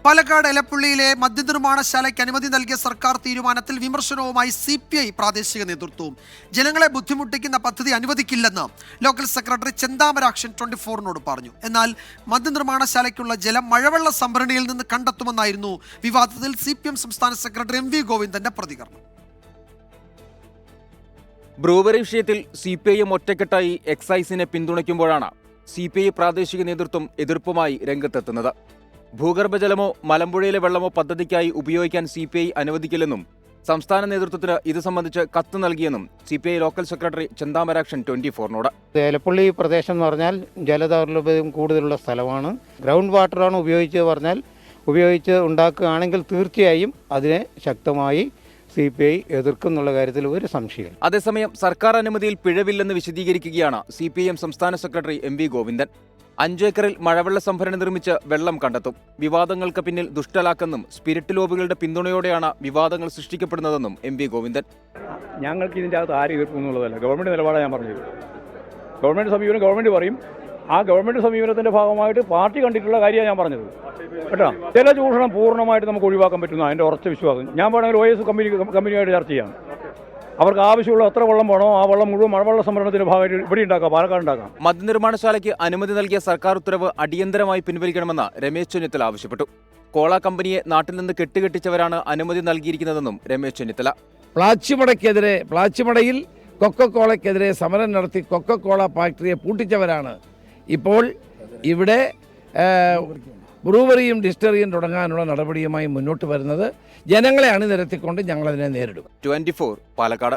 പാലക്കാട് എലപ്പുള്ളിയിലെ മദ്യനിർമ്മാണശാലയ്ക്ക് അനുമതി നൽകിയ സർക്കാർ തീരുമാനത്തിൽ വിമർശനവുമായി CPI പ്രാദേശിക നേതൃത്വവും. ജനങ്ങളെ ബുദ്ധിമുട്ടിക്കുന്ന പദ്ധതി അനുവദിക്കില്ലെന്ന് ലോക്കൽ സെക്രട്ടറി ചെന്താമരാക്ഷൻ 24-നോട് പറഞ്ഞു. എന്നാൽ മദ്യനിർമ്മാണശാലയ്ക്കുള്ള ജലം മഴവെള്ള സംഭരണിയിൽ നിന്ന് കണ്ടെത്തുമെന്നായിരുന്നു വിവാദത്തിൽ CPM സംസ്ഥാന സെക്രട്ടറി MV ഗോവിന്ദന്റെ പ്രതികരണം. ബ്രൂവറി വിഷയത്തിൽ CPIM ഒറ്റക്കെട്ടായി എക്സൈസിനെ പിന്തുണയ്ക്കുമ്പോഴാണ് CPI പ്രാദേശിക നേതൃത്വം എതിർപ്പുമായി രംഗത്തെത്തുന്നത്. ഭൂഗർഭജലമോ മലമ്പുഴയിലെ വെള്ളമോ പദ്ധതിക്കായി ഉപയോഗിക്കാൻ CPI അനുവദിക്കില്ലെന്നും സംസ്ഥാന നേതൃത്വത്തിന് ഇത് സംബന്ധിച്ച് കത്ത് നൽകിയെന്നും CPI ലോക്കൽ സെക്രട്ടറി ചെന്താമരാക്ഷൻ 24-നോട്. എലപ്പുള്ളി പ്രദേശം എന്ന് പറഞ്ഞാൽ ജലദൗർലഭ്യം കൂടുതലുള്ള സ്ഥലമാണ്. ഗ്രൗണ്ട് വാട്ടറാണ് ഉപയോഗിച്ച് ഉണ്ടാക്കുകയാണെങ്കിൽ തീർച്ചയായും അതിനെ ശക്തമായി CPI എതിർക്കും എന്നുള്ള കാര്യത്തിൽ ഒരു സംശയം. അതേസമയം സർക്കാർ അനുമതിയിൽ പിഴവില്ലെന്ന് വിശദീകരിക്കുകയാണ് CPIM സംസ്ഥാന സെക്രട്ടറി MV ഗോവിന്ദൻ. 5 ഏക്കറിൽ മഴവെള്ള സംഭരണി നിർമ്മിച്ച് വെള്ളം കണ്ടെത്തും. വിവാദങ്ങൾക്ക് പിന്നിൽ ദുഷ്ടലാക്കെന്നും സ്പിരിറ്റ് ലോബികളുടെ പിന്തുണയോടെയാണ് വിവാദങ്ങൾ സൃഷ്ടിക്കപ്പെടുന്നതെന്നും MV ഗോവിന്ദൻ. ഞങ്ങൾക്ക് ഇതിൻ്റെ അകത്ത് ആരും എതിർക്കുന്നുള്ളതല്ല, ഗവൺമെൻറ് നിലപാടാണ് ഞാൻ പറഞ്ഞത്. ഗവൺമെൻറ് സമീപനം ഗവൺമെൻറ് പറയും. ആ ഗവൺമെൻറ് സമീപനത്തിൻ്റെ ഭാഗമായിട്ട് പാർട്ടി കണ്ടിട്ടുള്ള കാര്യമാണ് ഞാൻ പറഞ്ഞത് കേട്ടോ. ചില ചൂഷണം പൂർണ്ണമായിട്ട് നമുക്ക് ഒഴിവാക്കാൻ പറ്റുന്ന എൻ്റെ ഉറച്ച വിശ്വാസം. ഞാൻ വേണമെങ്കിൽ OS കമ്പനിയായിട്ട് ചർച്ച ചെയ്യാം. അവർക്ക് ആവശ്യമുള്ള എത്ര വെള്ളം വേണോ ആ വെള്ളം മുഴുവൻ മഴവെള്ള സംഭരണത്തിന്റെ ഭാഗമായിട്ട് ഇവിടെ ഉണ്ടാക്കാം, പാലക്കാട് ഉണ്ടാക്കാം. മദ്യനിർമ്മാണശാലയ്ക്ക് അനുമതി നൽകിയ സർക്കാർ ഉത്തരവ് അടിയന്തരമായി പിൻവലിക്കണമെന്ന് രമേശ് ചെന്നിത്തല ആവശ്യപ്പെട്ടു. കോള കമ്പനിയെ നാട്ടിൽ നിന്ന് കെട്ടുകെട്ടിച്ചവരാണ് അനുമതി നൽകിയിരിക്കുന്നതെന്നും രമേശ് ചെന്നിത്തല. പ്ലാച്ചിമടയിൽ കൊക്കക്കോളയ്ക്കെതിരെ സമരം നടത്തി കൊക്കക്കോള ഫാക്ടറിയെ പൂട്ടിച്ചവരാണ് ഇപ്പോൾ ഇവിടെ ബ്രൂവറിയും ഡിസ്റ്റിലറിയും തുടങ്ങാനുള്ള നടപടിയുമായി മുന്നോട്ട് വരുന്നത്. ജനങ്ങളെ അണിനിരത്തിക്കൊണ്ട് ഞങ്ങളതിനെ നേരിടും. 24 പാലക്കാട്.